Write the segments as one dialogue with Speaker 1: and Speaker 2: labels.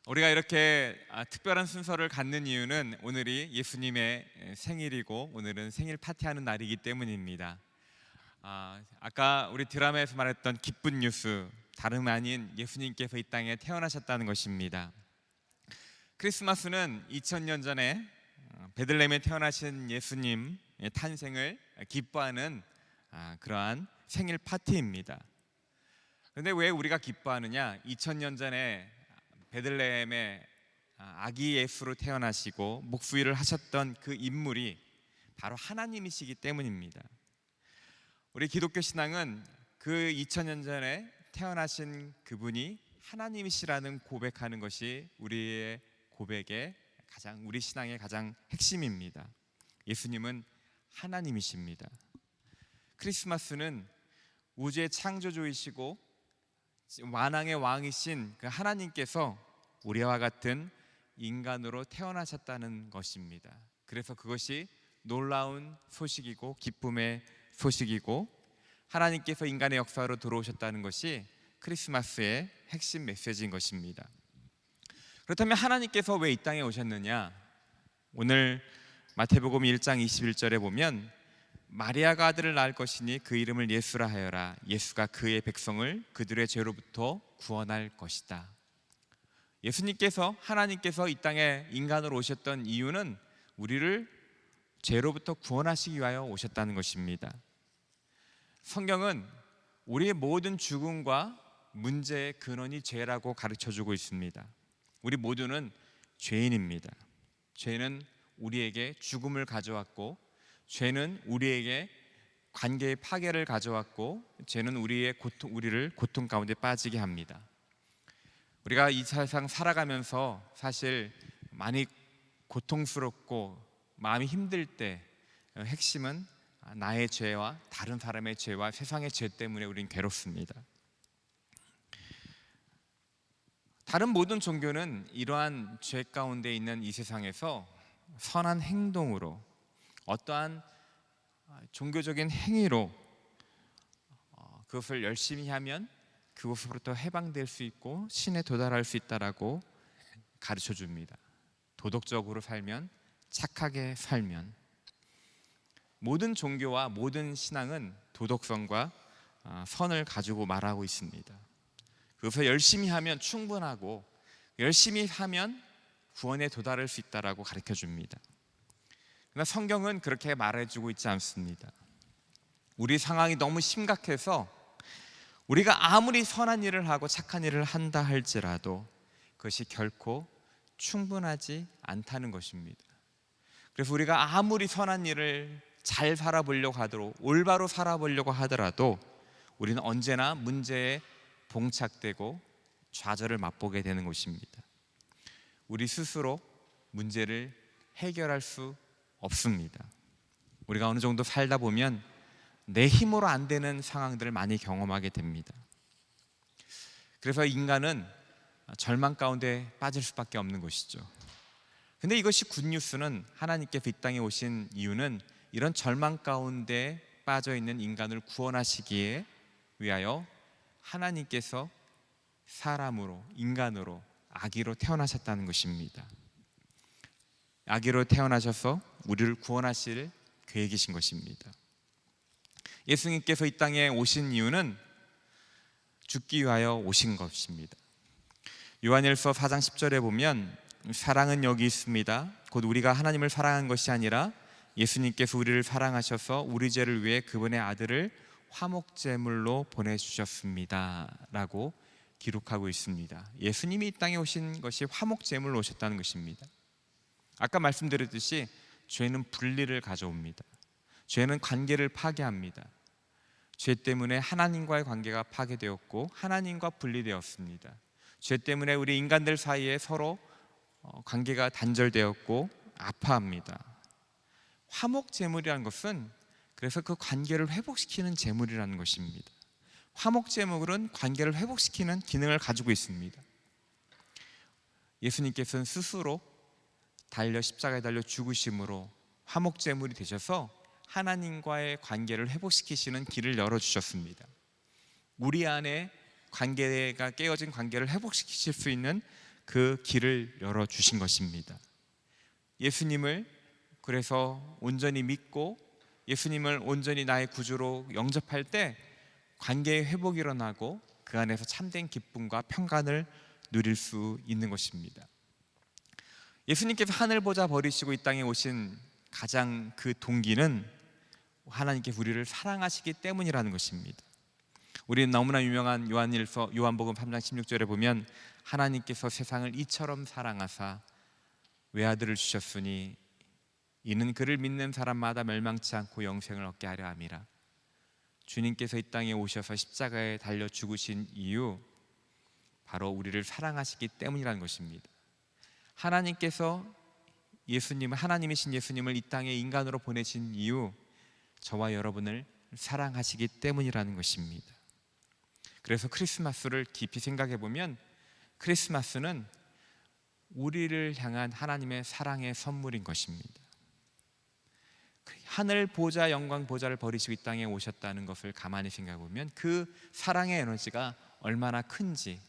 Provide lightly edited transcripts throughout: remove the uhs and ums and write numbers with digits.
Speaker 1: 우리가 이렇게 특별한 순서를 갖는 이유는 오늘이 예수님의 생일이고 오늘은 생일 파티하는 날이기 때문입니다. 아까 우리 드라마에서 말했던 기쁜 뉴스, 다름 아닌 예수님께서 이 땅에 태어나셨다는 것입니다. 크리스마스는 2000년 전에 베들레헴에 태어나신 예수님의 탄생을 기뻐하는 그러한 생일 파티입니다. 그런데 왜 우리가 기뻐하느냐? 2000년 전에 베들레헴에 아기 예수로 태어나시고 목수일을 하셨던 그 인물이 바로 하나님이시기 때문입니다. 우리 기독교 신앙은 그 2000년 전에 태어나신 그분이 하나님이시라는 고백하는 것이 우리의 고백의 우리 신앙의 가장 핵심입니다. 예수님은 하나님이십니다. 크리스마스는 우주의 창조주이시고 만왕의 왕이신 그 하나님께서 우리와 같은 인간으로 태어나셨다는 것입니다. 그래서 그것이 놀라운 소식이고 기쁨의 소식이고 하나님께서 인간의 역사로 들어오셨다는 것이 크리스마스의 핵심 메시지인 것입니다. 그렇다면 하나님께서 왜 이 땅에 오셨느냐? 오늘 마태복음 1장 21절에 보면 마리아가 아들을 낳을 것이니 그 이름을 예수라 하여라. 예수가 그의 백성을 그들의 죄로부터 구원할 것이다. 예수님께서 하나님께서 이 땅에 인간으로 오셨던 이유는 우리를 죄로부터 구원하시기 위하여 오셨다는 것입니다. 성경은 우리의 모든 죽음과 문제의 근원이 죄라고 가르쳐주고 있습니다. 우리 모두는 죄인입니다. 죄는 우리에게 죽음을 가져왔고 죄는 우리에게 관계의 파괴를 가져왔고 죄는 우리를 고통 가운데 빠지게 합니다. 우리가 이 세상 살아가면서 사실 많이 고통스럽고 마음이 힘들 때 핵심은 나의 죄와 다른 사람의 죄와 세상의 죄 때문에 우리는 괴롭습니다. 다른 모든 종교는 이러한 죄 가운데 있는 이 세상에서 선한 행동으로 어떠한 종교적인 행위로 그것을 열심히 하면 그것으로부터 해방될 수 있고 신에 도달할 수 있다라고 가르쳐 줍니다. 도덕적으로 살면, 착하게 살면. 모든 종교와 모든 신앙은 도덕성과 선을 가지고 말하고 있습니다. 그것을 열심히 하면 충분하고 열심히 하면 구원에 도달할 수 있다라고 가르쳐 줍니다. 그러나 성경은 그렇게 말해주고 있지 않습니다. 우리 상황이 너무 심각해서 우리가 아무리 선한 일을 하고 착한 일을 한다 할지라도 그것이 결코 충분하지 않다는 것입니다. 그래서 우리가 아무리 선한 일을 잘 살아보려고 하더라도 올바로 살아보려고 하더라도 우리는 언제나 문제에 봉착되고 좌절을 맛보게 되는 것입니다. 우리 스스로 문제를 해결할 수 없습니다. 우리가 어느 정도 살다 보면 내 힘으로 안 되는 상황들을 많이 경험하게 됩니다. 그래서 인간은 절망 가운데 빠질 수밖에 없는 것이죠. 근데 이것이 굿뉴스는 하나님께서 이 땅에 오신 이유는 이런 절망 가운데 빠져 있는 인간을 구원하시기에 위하여 하나님께서 사람으로, 인간으로, 아기로 태어나셨다는 것입니다. 아기로 태어나셔서 우리를 구원하실 계획이신 것입니다. 예수님께서 이 땅에 오신 이유는 죽기 위하여 오신 것입니다. 요한일서 4장 10절에 보면 사랑은 여기 있습니다. 곧 우리가 하나님을 사랑한 것이 아니라 예수님께서 우리를 사랑하셔서 우리 죄를 위해 그분의 아들을 화목제물로 보내주셨습니다 라고 기록하고 있습니다. 예수님이 이 땅에 오신 것이 화목제물로 오셨다는 것입니다. 아까 말씀드렸듯이 죄는 분리를 가져옵니다. 죄는 관계를 파괴합니다. 죄 때문에 하나님과의 관계가 파괴되었고 하나님과 분리되었습니다. 죄 때문에 우리 인간들 사이에 서로 관계가 단절되었고 아파합니다. 화목제물이라는 것은 그래서 그 관계를 회복시키는 제물이라는 것입니다. 화목제물은 관계를 회복시키는 기능을 가지고 있습니다. 예수님께서는 스스로 십자가에 달려 죽으심으로 화목제물이 되셔서 하나님과의 관계를 회복시키시는 길을 열어주셨습니다. 우리 안에 관계가 깨어진 관계를 회복시키실 수 있는 그 길을 열어주신 것입니다. 예수님을 그래서 온전히 믿고 예수님을 온전히 나의 구주로 영접할 때 관계의 회복이 일어나고 그 안에서 참된 기쁨과 평강을 누릴 수 있는 것입니다. 예수님께서 하늘 보좌 버리시고 이 땅에 오신 가장 그 동기는 하나님께서 우리를 사랑하시기 때문이라는 것입니다. 우리는 너무나 유명한 요한복음 3장 16절에 보면 하나님께서 세상을 이처럼 사랑하사 외아들을 주셨으니 이는 그를 믿는 사람마다 멸망치 않고 영생을 얻게 하려 함이라. 주님께서 이 땅에 오셔서 십자가에 달려 죽으신 이유, 바로 우리를 사랑하시기 때문이라는 것입니다. 하나님께서 하나님이신 예수님을 이 땅에 인간으로 보내신 이유, 저와 여러분을 사랑하시기 때문이라는 것입니다. 그래서 크리스마스를 깊이 생각해 보면 크리스마스는 우리를 향한 하나님의 사랑의 선물인 것입니다. 하늘 보좌 영광 보좌를 버리시고 이 땅에 오셨다는 것을 가만히 생각해 보면 그 사랑의 에너지가 얼마나 큰지,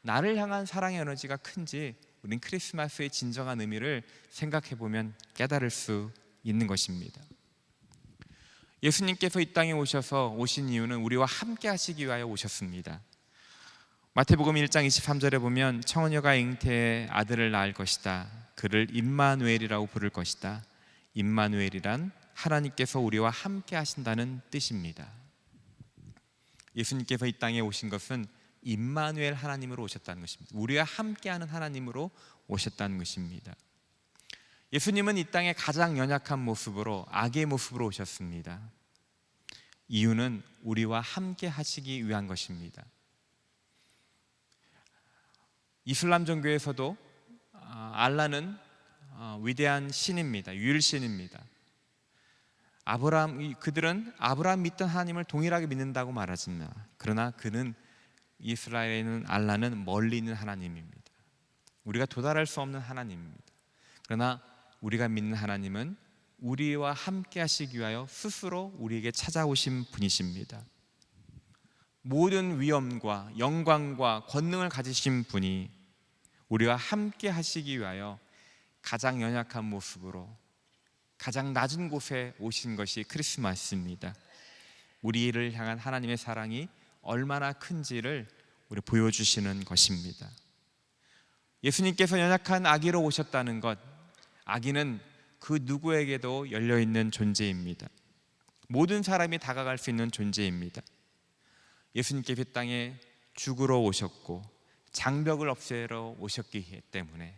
Speaker 1: 나를 향한 사랑의 에너지가 큰지 우린 크리스마스의 진정한 의미를 생각해 보면 깨달을 수 있는 것입니다. 예수님께서 이 땅에 오신 이유는 우리와 함께 하시기 위하여 오셨습니다. 마태복음 1장 23절에 보면 청녀가 잉태의 아들을 낳을 것이다. 그를 임마누엘이라고 부를 것이다. 임마누엘이란 하나님께서 우리와 함께 하신다는 뜻입니다. 예수님께서 이 땅에 오신 것은 임마누엘 하나님으로 오셨다는 것입니다. 우리와 함께하는 하나님으로 오셨다는 것입니다. 예수님은 이 땅에 가장 연약한 모습으로, 악의 모습으로 오셨습니다. 이유는 우리와 함께 하시기 위한 것입니다. 이슬람 종교에서도 알라는 위대한 신입니다. 유일신입니다. 그들은 아브라함 믿던 하나님을 동일하게 믿는다고 말하지만, 그러나 이스라엘에는 알라는 멀리 있는 하나님입니다. 우리가 도달할 수 없는 하나님입니다. 그러나 우리가 믿는 하나님은 우리와 함께 하시기 위하여 스스로 우리에게 찾아오신 분이십니다. 모든 위엄과 영광과 권능을 가지신 분이 우리와 함께 하시기 위하여 가장 연약한 모습으로 가장 낮은 곳에 오신 것이 크리스마스입니다. 우리를 향한 하나님의 사랑이 얼마나 큰지를 우리 보여주시는 것입니다. 예수님께서 연약한 아기로 오셨다는 것, 아기는 그 누구에게도 열려있는 존재입니다. 모든 사람이 다가갈 수 있는 존재입니다. 예수님께서 이 땅에 죽으러 오셨고 장벽을 없애러 오셨기 때문에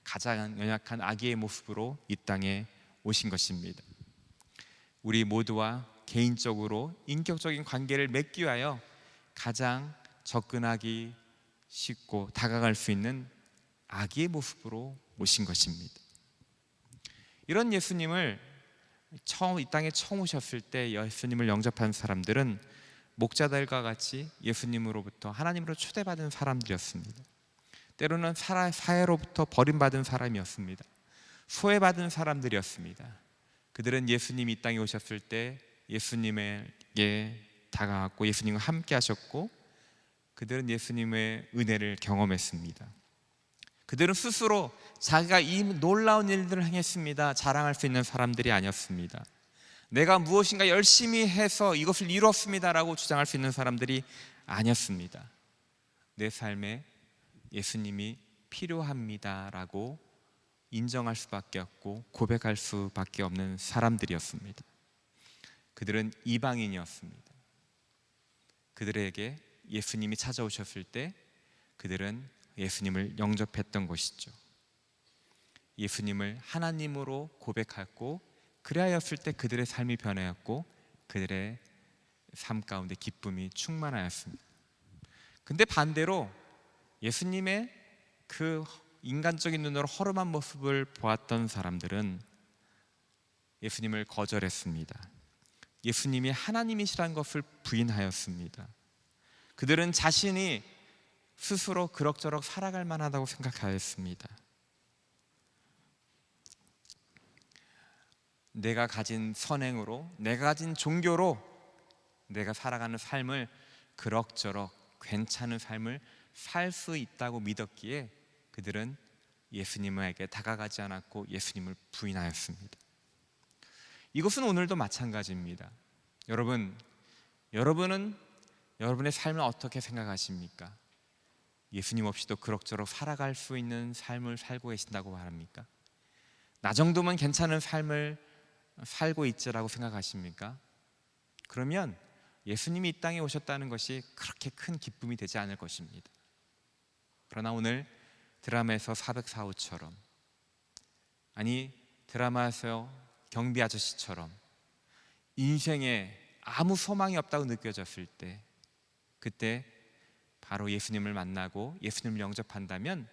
Speaker 1: 가장 연약한 아기의 모습으로 이 땅에 오신 것입니다. 우리 모두와 개인적으로 인격적인 관계를 맺기 위하여 가장 접근하기 쉽고 다가갈 수 있는 아기의 모습으로 오신 것입니다. 이런 예수님을 이 땅에 처음 오셨을 때 예수님을 영접한 사람들은 목자들과 같이 예수님으로부터 하나님으로 초대받은 사람들이었습니다. 때로는 사회로부터 버림받은 사람이었습니다. 소외받은 사람들이었습니다. 그들은 예수님이 이 땅에 오셨을 때 예수님에게 다가갔고 예수님과 함께 하셨고 그들은 예수님의 은혜를 경험했습니다. 그들은 스스로 자기가 이 놀라운 일들을 행했습니다 자랑할 수 있는 사람들이 아니었습니다. 내가 무엇인가 열심히 해서 이것을 이루었습니다라고 주장할 수 있는 사람들이 아니었습니다. 내 삶에 예수님이 필요합니다라고 인정할 수밖에 없고 고백할 수밖에 없는 사람들이었습니다. 그들은 이방인이었습니다. 그들에게 예수님이 찾아오셨을 때 그들은 예수님을 영접했던 것이죠. 예수님을 하나님으로 고백했고 그리하였을 때 그들의 삶이 변하였고 그들의 삶 가운데 기쁨이 충만하였습니다. 근데 반대로 예수님의 그 인간적인 눈으로 허름한 모습을 보았던 사람들은 예수님을 거절했습니다. 예수님이 하나님이시라는 것을 부인하였습니다. 그들은 자신이 스스로 그럭저럭 살아갈 만하다고 생각하였습니다. 내가 가진 선행으로, 내가 가진 종교로 내가 살아가는 삶을 그럭저럭 괜찮은 삶을 살 수 있다고 믿었기에 그들은 예수님에게 다가가지 않았고 예수님을 부인하였습니다. 이것은 오늘도 마찬가지입니다. 여러분은 여러분의 삶을 어떻게 생각하십니까? 예수님 없이도 그럭저럭 살아갈 수 있는 삶을 살고 계신다고 말합니까? 나 정도면 괜찮은 삶을 살고 있지라고 생각하십니까? 그러면 예수님이 이 땅에 오셨다는 것이 그렇게 큰 기쁨이 되지 않을 것입니다. 그러나 오늘 드라마에서 404호처럼, 아니 드라마에서 경비 아저씨처럼 인생에 아무 소망이 없다고 느껴졌을 때, 그때 바로 예수님을 만나고 예수님을 영접한다면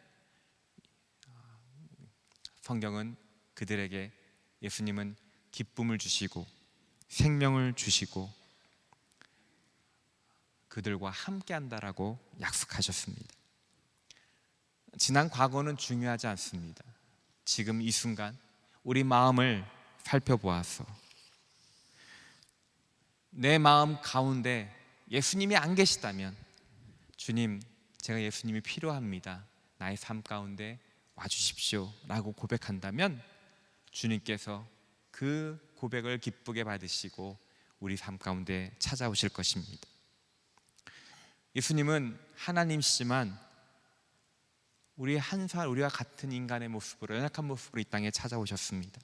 Speaker 1: 성경은 그들에게 예수님은 기쁨을 주시고 생명을 주시고 그들과 함께 한다라고 약속하셨습니다. 지난 과거는 중요하지 않습니다. 지금 이 순간 우리 마음을 살펴보아서 내 마음 가운데 예수님이 안 계시다면, 주님, 제가 예수님이 필요합니다, 나의 삶 가운데 와주십시오 라고 고백한다면 주님께서 그 고백을 기쁘게 받으시고 우리 삶 가운데 찾아오실 것입니다. 예수님은 하나님이시지만 우리와 같은 인간의 모습으로, 연약한 모습으로 이 땅에 찾아오셨습니다.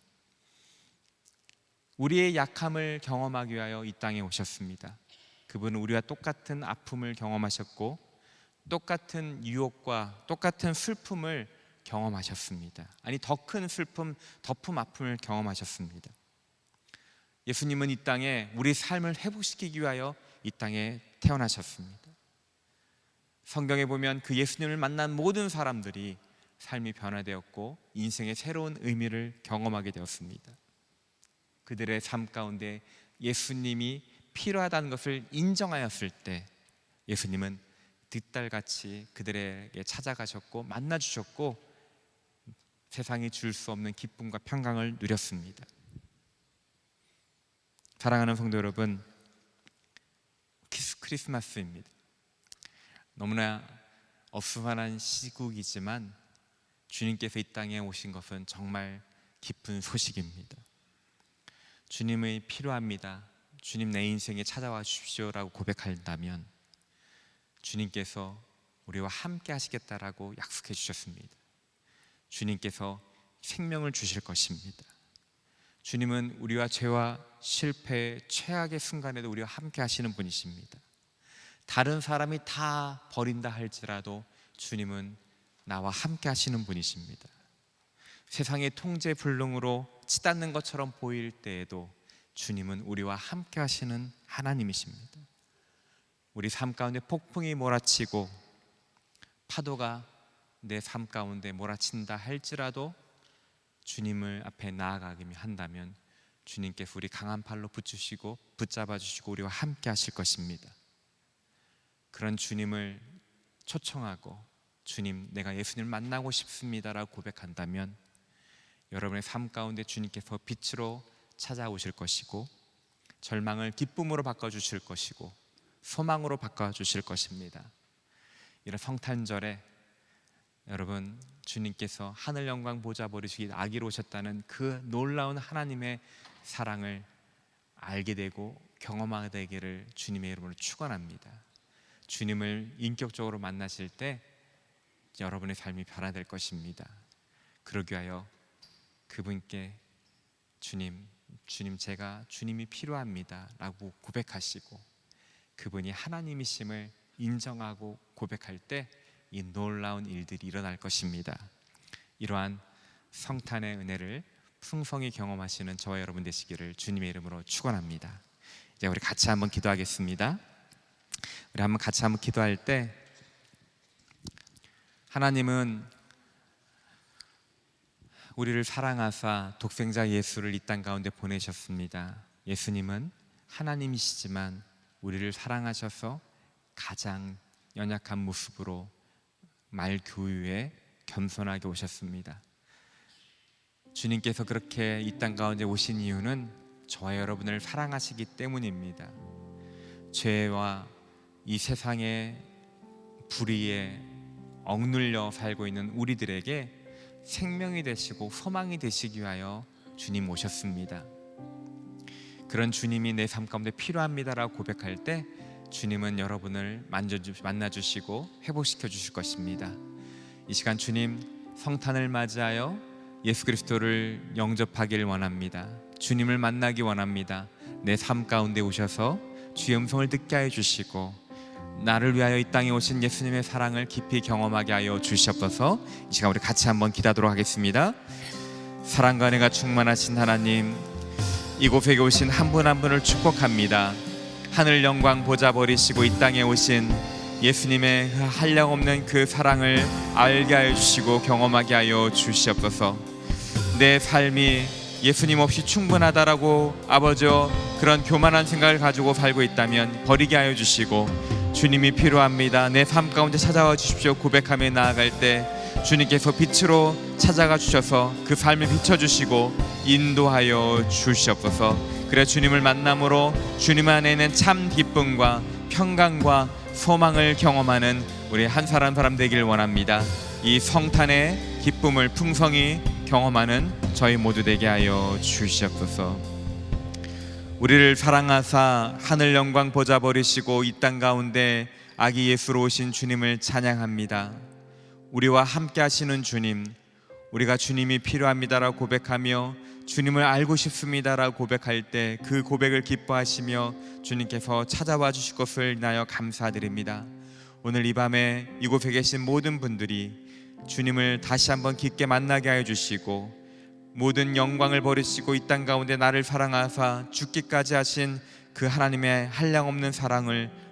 Speaker 1: 우리의 약함을 경험하기 위하여 이 땅에 오셨습니다. 그분은 우리와 똑같은 아픔을 경험하셨고 똑같은 유혹과 똑같은 슬픔을 경험하셨습니다. 아니, 더 큰 슬픔, 덮음 아픔을 경험하셨습니다. 예수님은 이 땅에 우리 삶을 회복시키기 위하여 이 땅에 태어나셨습니다. 성경에 보면 그 예수님을 만난 모든 사람들이 삶이 변화되었고 인생의 새로운 의미를 경험하게 되었습니다. 그들의 삶 가운데 예수님이 필요하다는 것을 인정하였을 때 예수님은 득달같이 그들에게 찾아가셨고 만나주셨고 세상이 줄 수 없는 기쁨과 평강을 누렸습니다. 사랑하는 성도 여러분, 크리스마스입니다. 너무나 어수선한 시국이지만 주님께서 이 땅에 오신 것은 정말 기쁜 소식입니다. 주님이 필요합니다, 주님 내 인생에 찾아와 주십시오라고 고백한다면 주님께서 우리와 함께 하시겠다라고 약속해 주셨습니다. 주님께서 생명을 주실 것입니다. 주님은 우리와 죄와 실패, 최악의 순간에도 우리와 함께 하시는 분이십니다. 다른 사람이 다 버린다 할지라도 주님은 나와 함께 하시는 분이십니다. 세상의 통제불능으로 치닫는 것처럼 보일 때에도 주님은 우리와 함께 하시는 하나님이십니다. 우리 삶 가운데 폭풍이 몰아치고 파도가 내 삶 가운데 몰아친다 할지라도 주님을 앞에 나아가기만 한다면 주님께서 우리 강한 팔로 붙잡아 주시고 우리와 함께 하실 것입니다. 그런 주님을 초청하고, 주님, 내가 예수님을 만나고 싶습니다라고 고백한다면 여러분의 삶 가운데 주님께서 빛으로 찾아오실 것이고 절망을 기쁨으로 바꿔주실 것이고 소망으로 바꿔주실 것입니다. 이런 성탄절에 여러분, 주님께서 하늘 영광 보좌 버리시기 아기로 오셨다는 그 놀라운 하나님의 사랑을 알게 되고 경험하게 되기를 주님의 이름으로 축원합니다. 주님을 인격적으로 만나실 때 여러분의 삶이 변화될 것입니다. 그러기 위하여 그분께 주님, 제가 주님이 필요합니다 라고 고백하시고 그분이 하나님이심을 인정하고 고백할 때 이 놀라운 일들이 일어날 것입니다. 이러한 성탄의 은혜를 풍성히 경험하시는 저와 여러분 되시기를 주님의 이름으로 축원합니다. 이제 우리 같이 한번 기도하겠습니다. 우리 한번 같이 한번 기도할 때, 하나님은 우리를 사랑하사 독생자 예수를 이 땅 가운데 보내셨습니다. 예수님은 하나님이시지만 우리를 사랑하셔서 가장 연약한 모습으로 말 교유에 겸손하게 오셨습니다. 주님께서 그렇게 이 땅 가운데 오신 이유는 저와 여러분을 사랑하시기 때문입니다. 죄와 이 세상의 불의에 억눌려 살고 있는 우리들에게 생명이 되시고 소망이 되시기 위하여 주님 오셨습니다. 그런 주님이 내 삶 가운데 필요합니다라고 고백할 때 주님은 여러분을 만나주시고 회복시켜 주실 것입니다. 이 시간 주님 성탄을 맞이하여 예수 그리스도를 영접하기를 원합니다. 주님을 만나기 원합니다. 내 삶 가운데 오셔서 주의 음성을 듣게 하여 주시고 나를 위하여 이 땅에 오신 예수님의 사랑을 깊이 경험하게 하여 주시옵소서. 이 시간 우리 같이 한번 기도하도록 하겠습니다. 사랑과 은혜가 충만하신 하나님, 이곳에 오신 한 분 한 분을 축복합니다. 하늘 영광 보좌 버리시고 이 땅에 오신 예수님의 한량없는 그 사랑을 알게 하여 주시고 경험하게 하여 주시옵소서. 내 삶이 예수님 없이 충분하다라고 아버지여 그런 교만한 생각을 가지고 살고 있다면 버리게 하여 주시고 주님이 필요합니다. 내 삶 가운데 찾아와 주십시오 고백하며 나아갈 때 주님께서 빛으로 찾아가 주셔서 그 삶을 비춰주시고 인도하여 주시옵소서. 그래 주님을 만남으로 주님 안에는 참 기쁨과 평강과 소망을 경험하는 우리 한 사람 되길 원합니다. 이 성탄의 기쁨을 풍성히 경험하는 저희 모두 되게 하여 주시옵소서. 우리를 사랑하사 하늘 영광 보좌 버리시고 이 땅 가운데 아기 예수로 오신 주님을 찬양합니다. 우리와 함께 하시는 주님, 우리가 주님이 필요합니다라고 고백하며 주님을 알고 싶습니다라고 고백할 때 그 고백을 기뻐하시며 주님께서 찾아와 주실 것을 인하여 감사드립니다. 오늘 이 밤에 이곳에 계신 모든 분들이 주님을 다시 한번 깊게 만나게 하여 주시고 모든 영광을 버리시고 이 땅 가운데 나를 사랑하사 죽기까지 하신 그 하나님의 한량없는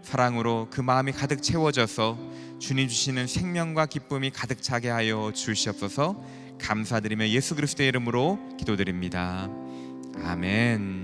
Speaker 1: 사랑으로 그 마음이 가득 채워져서 주님 주시는 생명과 기쁨이 가득 차게 하여 주시옵소서. 감사드리며 예수 그리스도의 이름으로 기도드립니다. 아멘.